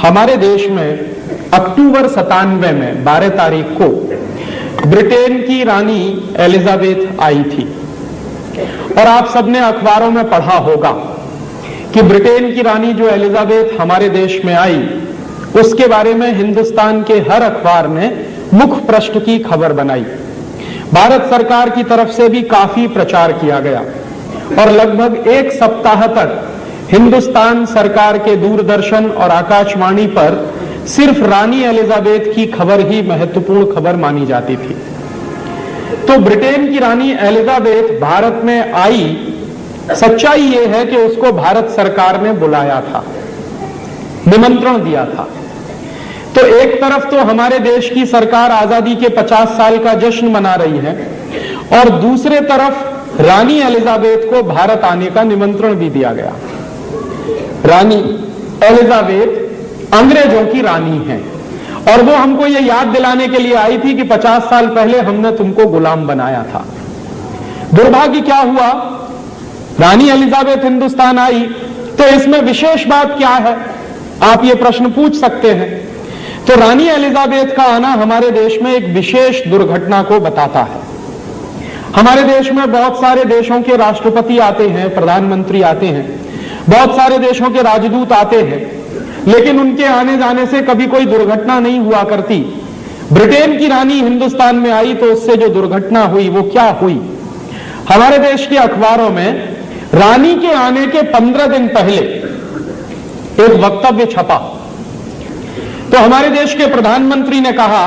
हमारे देश में अक्टूबर 97 में 12 तारीख को ब्रिटेन की रानी एलिजाबेथ आई थी और आप सबने अखबारों में पढ़ा होगा कि ब्रिटेन की रानी जो एलिजाबेथ हमारे देश में आई उसके बारे में हिंदुस्तान के हर अखबार ने मुख्य पृष्ठ की खबर बनाई। भारत सरकार की तरफ से भी काफी प्रचार किया गया और लगभग एक सप्ताह तक हिंदुस्तान सरकार के दूरदर्शन और आकाशवाणी पर सिर्फ रानी एलिजाबेथ की खबर ही महत्वपूर्ण खबर मानी जाती थी। तो ब्रिटेन की रानी एलिजाबेथ भारत में आई, सच्चाई यह है कि उसको भारत सरकार ने बुलाया था, निमंत्रण दिया था। तो एक तरफ तो हमारे देश की सरकार आजादी के 50 साल का जश्न मना रही है और दूसरे तरफ रानी एलिजाबेथ को भारत आने का निमंत्रण भी दिया गया। रानी एलिजाबेथ अंग्रेजों की रानी है और वो हमको ये याद दिलाने के लिए आई थी कि 50 साल पहले हमने तुमको गुलाम बनाया था। दुर्भाग्य क्या हुआ, रानी एलिजाबेथ हिंदुस्तान आई तो इसमें विशेष बात क्या है, आप ये प्रश्न पूछ सकते हैं। तो रानी एलिजाबेथ का आना हमारे देश में एक विशेष दुर्घटना को बताता है। हमारे देश में बहुत सारे देशों के राष्ट्रपति आते हैं, प्रधानमंत्री आते हैं, बहुत सारे देशों के राजदूत आते हैं, लेकिन उनके आने जाने से कभी कोई दुर्घटना नहीं हुआ करती। ब्रिटेन की रानी हिंदुस्तान में आई तो उससे जो दुर्घटना हुई वो क्या हुई। हमारे देश के अखबारों में रानी के आने के 15 दिन पहले एक वक्तव्य छपा। तो हमारे देश के प्रधानमंत्री ने कहा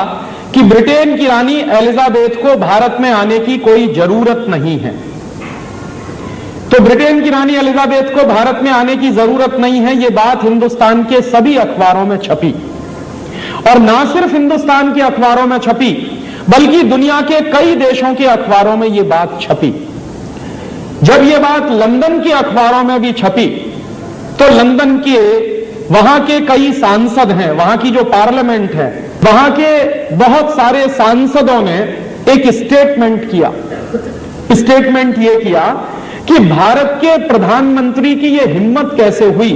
कि ब्रिटेन की रानी एलिजाबेथ को भारत में आने की कोई जरूरत नहीं है। तो ब्रिटेन की रानी एलिजाबेथ को भारत में आने की जरूरत नहीं है, यह बात हिंदुस्तान के सभी अखबारों में छपी और ना सिर्फ हिंदुस्तान के अखबारों में छपी बल्कि दुनिया के कई देशों के अखबारों में यह बात छपी। जब यह बात लंदन के अखबारों में भी छपी तो लंदन के वहां के कई सांसद हैं, वहां की जो पार्लियामेंट है, वहां के बहुत सारे सांसदों ने एक स्टेटमेंट किया। स्टेटमेंट यह किया कि भारत के प्रधानमंत्री की यह हिम्मत कैसे हुई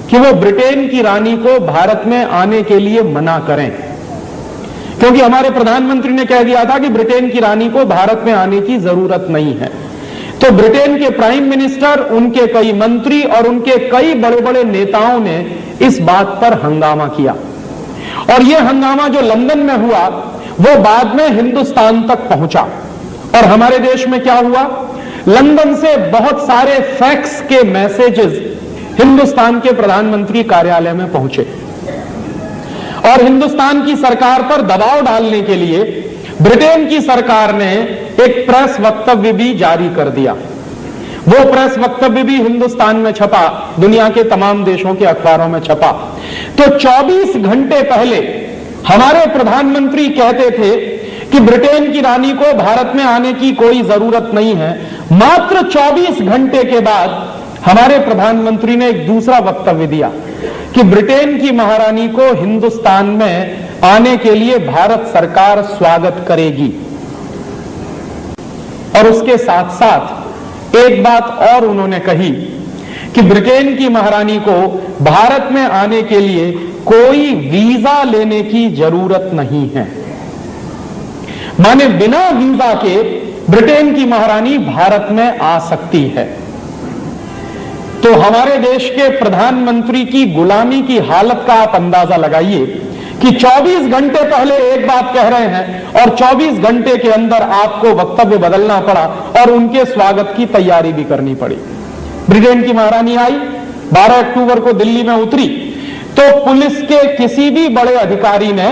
कि वो ब्रिटेन की रानी को भारत में आने के लिए मना करें, क्योंकि हमारे प्रधानमंत्री ने कह दिया था कि ब्रिटेन की रानी को भारत में आने की जरूरत नहीं है। तो ब्रिटेन के प्राइम मिनिस्टर, उनके कई मंत्री और उनके कई बड़े बड़े नेताओं ने इस बात पर हंगामा किया और यह हंगामा जो लंदन में हुआ वो बाद में हिंदुस्तान तक पहुंचा। और हमारे देश में क्या हुआ, लंदन से बहुत सारे फैक्स के मैसेजेस हिंदुस्तान के प्रधानमंत्री कार्यालय में पहुंचे और हिंदुस्तान की सरकार पर दबाव डालने के लिए ब्रिटेन की सरकार ने एक प्रेस वक्तव्य भी जारी कर दिया। वो प्रेस वक्तव्य भी हिंदुस्तान में छपा, दुनिया के तमाम देशों के अखबारों में छपा। तो 24 घंटे पहले हमारे प्रधानमंत्री कहते थे कि ब्रिटेन की रानी को भारत में आने की कोई जरूरत नहीं है। मात्र 24 घंटे के बाद हमारे प्रधानमंत्री ने एक दूसरा वक्तव्य दिया कि ब्रिटेन की महारानी को हिंदुस्तान में आने के लिए भारत सरकार स्वागत करेगी। और उसके साथ साथ एक बात और उन्होंने कही कि ब्रिटेन की महारानी को भारत में आने के लिए कोई वीजा लेने की जरूरत नहीं है, माने बिना वीजा के ब्रिटेन की महारानी भारत में आ सकती है। तो हमारे देश के प्रधानमंत्री की गुलामी की हालत का आप अंदाजा लगाइए कि 24 घंटे पहले एक बात कह रहे हैं और 24 घंटे के अंदर आपको वक्तव्य बदलना पड़ा और उनके स्वागत की तैयारी भी करनी पड़ी। ब्रिटेन की महारानी आई, 12 अक्टूबर को दिल्ली में उतरी तो पुलिस के किसी भी बड़े अधिकारी ने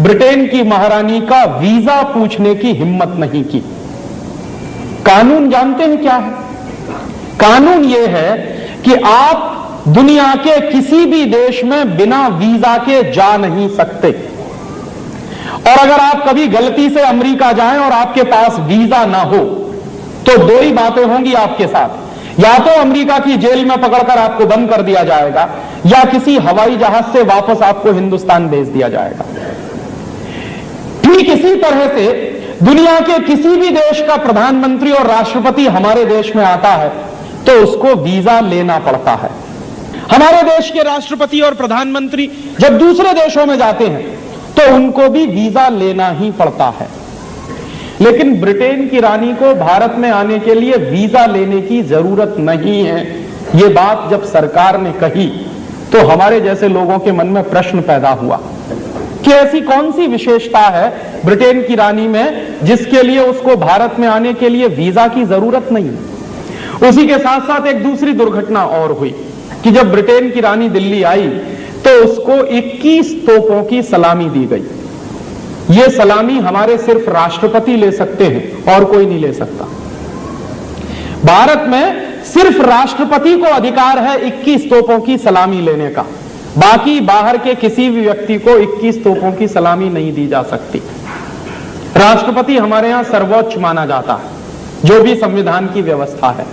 ब्रिटेन की महारानी का वीजा पूछने की हिम्मत नहीं की। कानून जानते हैं क्या है? कानून यह है कि आप दुनिया के किसी भी देश में बिना वीजा के जा नहीं सकते। और अगर आप कभी गलती से अमेरिका जाएं और आपके पास वीजा ना हो तो दो ही बातें होंगी आपके साथ, या तो अमेरिका की जेल में पकड़कर आपको बंद कर दिया जाएगा या किसी हवाई जहाज से वापस आपको हिंदुस्तान भेज दिया जाएगा। ठीक इसी तरह से दुनिया के किसी भी देश का प्रधानमंत्री और राष्ट्रपति हमारे देश में आता है तो उसको वीजा लेना पड़ता है। हमारे देश के राष्ट्रपति और प्रधानमंत्री जब दूसरे देशों में जाते हैं तो उनको भी वीजा लेना ही पड़ता है, लेकिन ब्रिटेन की रानी को भारत में आने के लिए वीजा लेने की जरूरत नहीं है। ये बात जब सरकार ने कही तो हमारे जैसे लोगों के मन में प्रश्न पैदा हुआ कि ऐसी कौन सी विशेषता है ब्रिटेन की रानी में जिसके लिए उसको भारत में आने के लिए वीजा की जरूरत नहीं है। उसी के साथ साथ एक दूसरी दुर्घटना और हुई कि जब ब्रिटेन की रानी दिल्ली आई तो उसको 21 तोपों की सलामी दी गई। यह सलामी हमारे सिर्फ राष्ट्रपति ले सकते हैं और कोई नहीं ले सकता। भारत में सिर्फ राष्ट्रपति को अधिकार है 21 तोपों की सलामी लेने का, बाकी बाहर के किसी भी व्यक्ति को 21 तोपों की सलामी नहीं दी जा सकती। राष्ट्रपति हमारे यहां सर्वोच्च माना जाता है, जो भी संविधान की व्यवस्था है।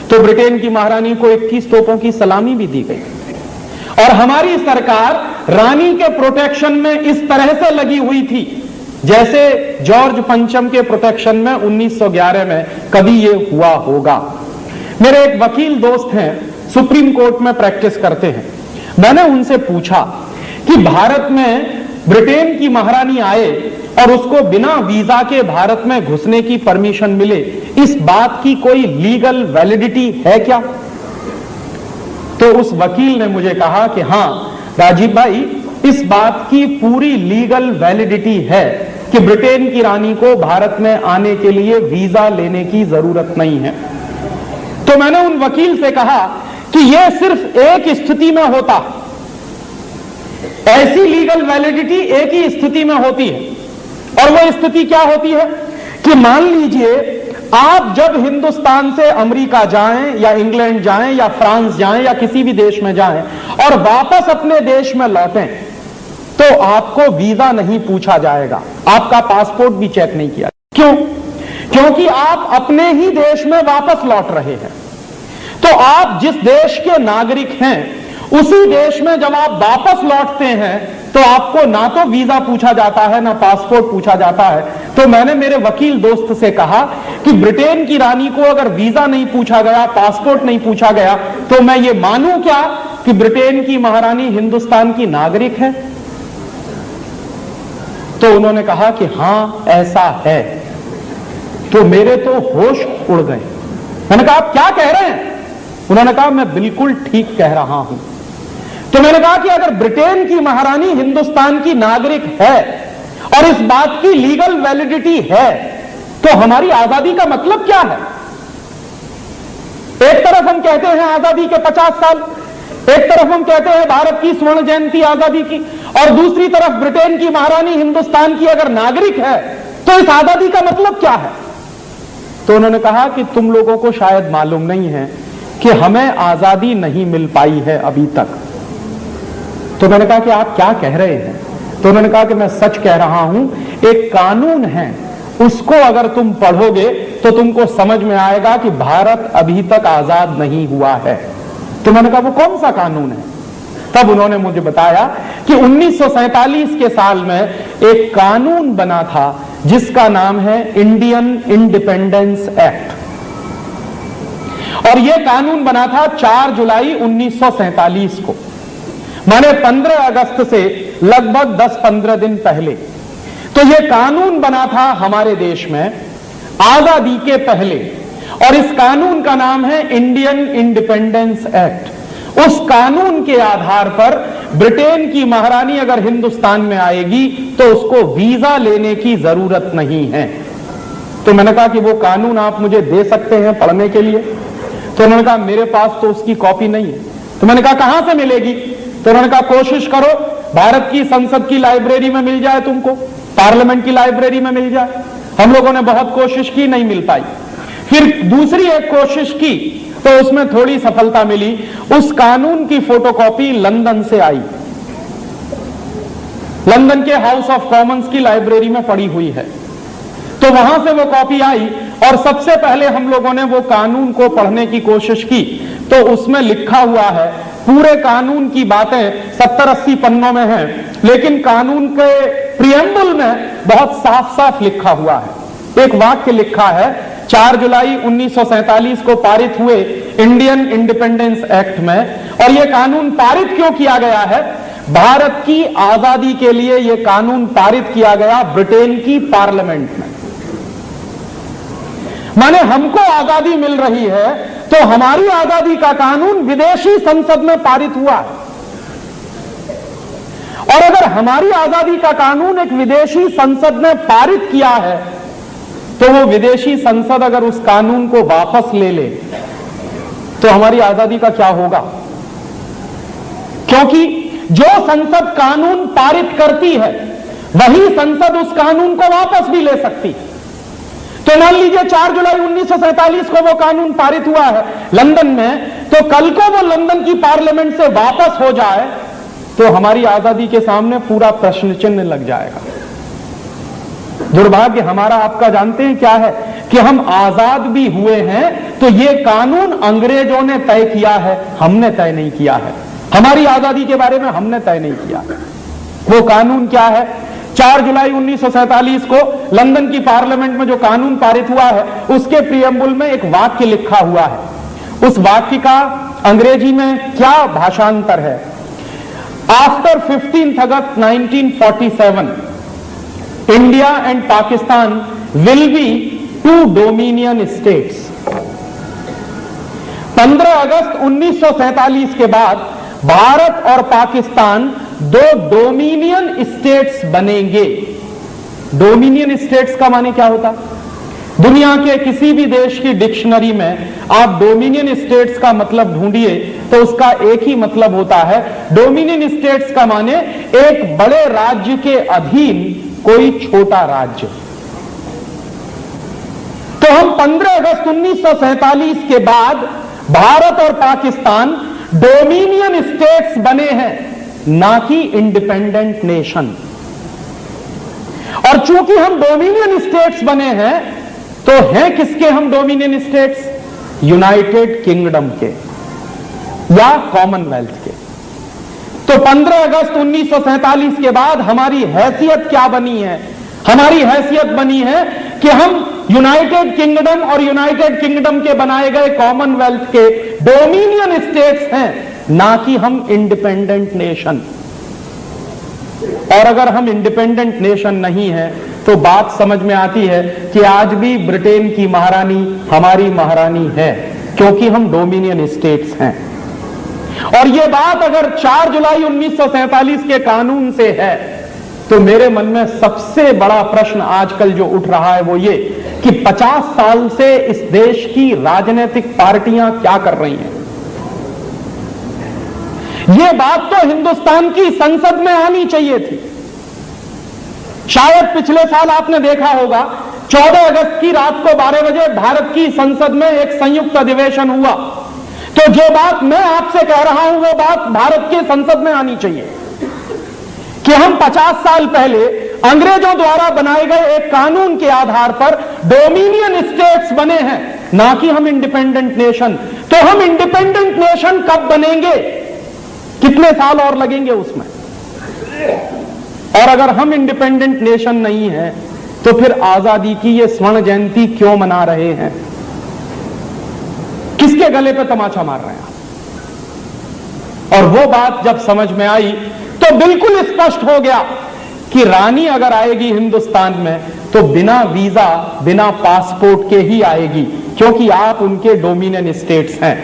तो ब्रिटेन की महारानी को 21 तोपों की सलामी भी दी गई और हमारी सरकार रानी के प्रोटेक्शन में इस तरह से लगी हुई थी जैसे जॉर्ज पंचम के प्रोटेक्शन में 1911 में कभी यह हुआ होगा। मेरे एक वकील दोस्त हैं, सुप्रीम कोर्ट में प्रैक्टिस करते हैं। मैंने उनसे पूछा कि भारत में ब्रिटेन की महारानी आए और उसको बिना वीजा के भारत में घुसने की परमिशन मिले, इस बात की कोई लीगल वैलिडिटी है क्या? तो उस वकील ने मुझे कहा कि हां राजीव भाई, इस बात की पूरी लीगल वैलिडिटी है कि ब्रिटेन की रानी को भारत में आने के लिए वीजा लेने की जरूरत नहीं है। तो मैंने उन वकील से कहा कि यह सिर्फ एक स्थिति में होता, ऐसी लीगल वैलिडिटी एक ही स्थिति में होती है। और वो स्थिति क्या होती है कि मान लीजिए आप जब हिंदुस्तान से अमेरिका जाएं या इंग्लैंड जाएं या फ्रांस जाएं या किसी भी देश में जाएं और वापस अपने देश में लौटें तो आपको वीजा नहीं पूछा जाएगा, आपका पासपोर्ट भी चेक नहीं किया। क्यों? क्योंकि आप अपने ही देश में वापस लौट रहे हैं। तो आप जिस देश के नागरिक हैं उसी देश में जब आप वापस लौटते हैं तो आपको ना तो वीजा पूछा जाता है ना पासपोर्ट पूछा जाता है। तो मैंने मेरे वकील दोस्त से कहा कि ब्रिटेन की रानी को अगर वीजा नहीं पूछा गया, पासपोर्ट नहीं पूछा गया, तो मैं ये मानूं क्या कि ब्रिटेन की महारानी हिंदुस्तान की नागरिक है? तो उन्होंने कहा कि हां ऐसा है। तो मेरे तो होश उड़ गए। मैंने कहा आप क्या कह रहे हैं? उन्होंने कहा मैं बिल्कुल ठीक कह रहा हूं। तो मैंने कहा कि अगर ब्रिटेन की महारानी हिंदुस्तान की नागरिक है और इस बात की लीगल वैलिडिटी है तो हमारी आजादी का मतलब क्या है? एक तरफ हम कहते हैं आजादी के 50 साल, एक तरफ हम कहते हैं भारत की स्वर्ण जयंती आजादी की, और दूसरी तरफ ब्रिटेन की महारानी हिंदुस्तान की अगर नागरिक है तो इस आजादी का मतलब क्या है? तो उन्होंने कहा कि तुम लोगों को शायद मालूम नहीं है कि हमें आजादी नहीं मिल पाई है अभी तक। तो मैंने कहा कि आप क्या कह रहे हैं? तो उन्होंने कहा कि मैं सच कह रहा हूं, एक कानून है, उसको अगर तुम पढ़ोगे तो तुमको समझ में आएगा कि भारत अभी तक आजाद नहीं हुआ है। तो मैंने कहा वो कौन सा कानून है? तब उन्होंने मुझे बताया कि 1947 के साल में एक कानून बना था जिसका नाम है इंडियन इंडिपेंडेंस एक्ट, और यह कानून बना था 4 जुलाई 1947 को, माने 15 अगस्त से लगभग 10-15 दिन पहले। तो यह कानून बना था हमारे देश में आजादी के पहले, और इस कानून का नाम है इंडियन इंडिपेंडेंस एक्ट। उस कानून के आधार पर ब्रिटेन की महारानी अगर हिंदुस्तान में आएगी तो उसको वीजा लेने की जरूरत नहीं है। तो मैंने कहा कि वो कानून आप मुझे दे सकते हैं पढ़ने के लिए? तो उन्होंने कहा मेरे पास तो उसकी कॉपी नहीं है। तो मैंने कहा कहां से मिलेगी? तो उन्होंने कहा कोशिश करो भारत की संसद की लाइब्रेरी में मिल जाए, तुमको पार्लियामेंट की लाइब्रेरी में मिल जाए। हम लोगों ने बहुत कोशिश की, नहीं मिल पाई। फिर दूसरी एक कोशिश की तो उसमें थोड़ी सफलता मिली। उस कानून की फोटोकॉपी लंदन से आई, लंदन के हाउस ऑफ कॉमन्स की लाइब्रेरी में पड़ी हुई है। तो वहां से वो कॉपी आई और सबसे पहले हम लोगों ने वो कानून को पढ़ने की कोशिश की। तो उसमें लिखा हुआ है, पूरे कानून की बातें 70-80 पन्नों में हैं, लेकिन कानून के प्रियम्बल में बहुत साफ साफ लिखा हुआ है। एक वाक्य लिखा है 4 जुलाई 1947 को पारित हुए इंडियन इंडिपेंडेंस एक्ट में। और यह कानून पारित क्यों किया गया है? भारत की आजादी के लिए यह कानून पारित किया गया ब्रिटेन की पार्लियामेंट में। माने हमको आजादी मिल रही है तो हमारी आजादी का कानून विदेशी संसद में पारित हुआ है। और अगर हमारी आजादी का कानून एक विदेशी संसद ने पारित किया है तो वो विदेशी संसद अगर उस कानून को वापस ले ले तो हमारी आजादी का क्या होगा? क्योंकि जो संसद कानून पारित करती है वही संसद उस कानून को वापस भी ले सकती है। तो मान लीजिए 4 जुलाई 1947 को वो कानून पारित हुआ है लंदन में, तो कल को वो लंदन की पार्लियामेंट से वापस हो जाए तो हमारी आजादी के सामने पूरा प्रश्न चिन्ह लग जाएगा। दुर्भाग्य हमारा आपका जानते हैं क्या है कि हम आजाद भी हुए हैं तो ये कानून अंग्रेजों ने तय किया है, हमने तय नहीं किया है। हमारी आजादी के बारे में हमने तय नहीं किया। वो कानून क्या है? 4 जुलाई 1947 को लंदन की पार्लियामेंट में जो कानून पारित हुआ है उसके प्रियम्बुल में एक वाक्य लिखा हुआ है। उस वाक्य का अंग्रेजी में क्या भाषांतर है? After 15th August 1947 India and Pakistan will be 2 dominion states. 15 अगस्त 1947 के बाद भारत और पाकिस्तान 2 डोमिनियन स्टेट्स बनेंगे। डोमिनियन स्टेट्स का माने क्या होता? दुनिया के किसी भी देश की डिक्शनरी में आप डोमिनियन स्टेट्स का मतलब ढूंढिए तो उसका एक ही मतलब होता है। डोमिनियन स्टेट्स का माने एक बड़े राज्य के अधीन कोई छोटा राज्य। तो हम 15 अगस्त 1947 के बाद भारत और पाकिस्तान डोमिनियन स्टेट्स बने हैं, ना कि इंडिपेंडेंट नेशन। और चूंकि हम डोमिनियन स्टेट्स बने हैं तो हैं किसके हम डोमिनियन स्टेट्स? यूनाइटेड किंगडम के या कॉमनवेल्थ के। तो 15 अगस्त 1947 के बाद हमारी हैसियत क्या बनी है? हमारी हैसियत बनी है कि हम यूनाइटेड किंगडम और यूनाइटेड किंगडम के बनाए गए कॉमनवेल्थ के डोमिनियन स्टेट्स हैं, ना कि हम इंडिपेंडेंट नेशन। और अगर हम इंडिपेंडेंट नेशन नहीं है तो बात समझ में आती है कि आज भी ब्रिटेन की महारानी हमारी महारानी है, क्योंकि हम डोमिनियन स्टेट्स हैं। और यह बात अगर 4 जुलाई 1947 के कानून से है तो मेरे मन में सबसे बड़ा प्रश्न आजकल जो उठ रहा है वो ये कि 50 साल से इस देश की राजनीतिक पार्टियां क्या कर रही हैं। यह बात तो हिंदुस्तान की संसद में आनी चाहिए थी। शायद पिछले साल आपने देखा होगा 14 अगस्त की रात को 12 बजे भारत की संसद में एक संयुक्त अधिवेशन हुआ। तो जो बात मैं आपसे कह रहा हूं वो बात भारत की संसद में आनी चाहिए कि हम 50 साल पहले अंग्रेजों द्वारा बनाए गए एक कानून के आधार पर डोमिनियन स्टेट्स बने हैं, ना कि हम इंडिपेंडेंट नेशन। तो हम इंडिपेंडेंट नेशन कब बनेंगे? कितने साल और लगेंगे उसमें? और अगर हम इंडिपेंडेंट नेशन नहीं है तो फिर आजादी की ये स्वर्ण जयंती क्यों मना रहे हैं? किसके गले पे तमाचा मार रहे हैं? और वो बात जब समझ में आई तो बिल्कुल स्पष्ट हो गया कि रानी अगर आएगी हिंदुस्तान में तो बिना वीजा बिना पासपोर्ट के ही आएगी, क्योंकि आप उनके डोमिनियन स्टेट्स हैं।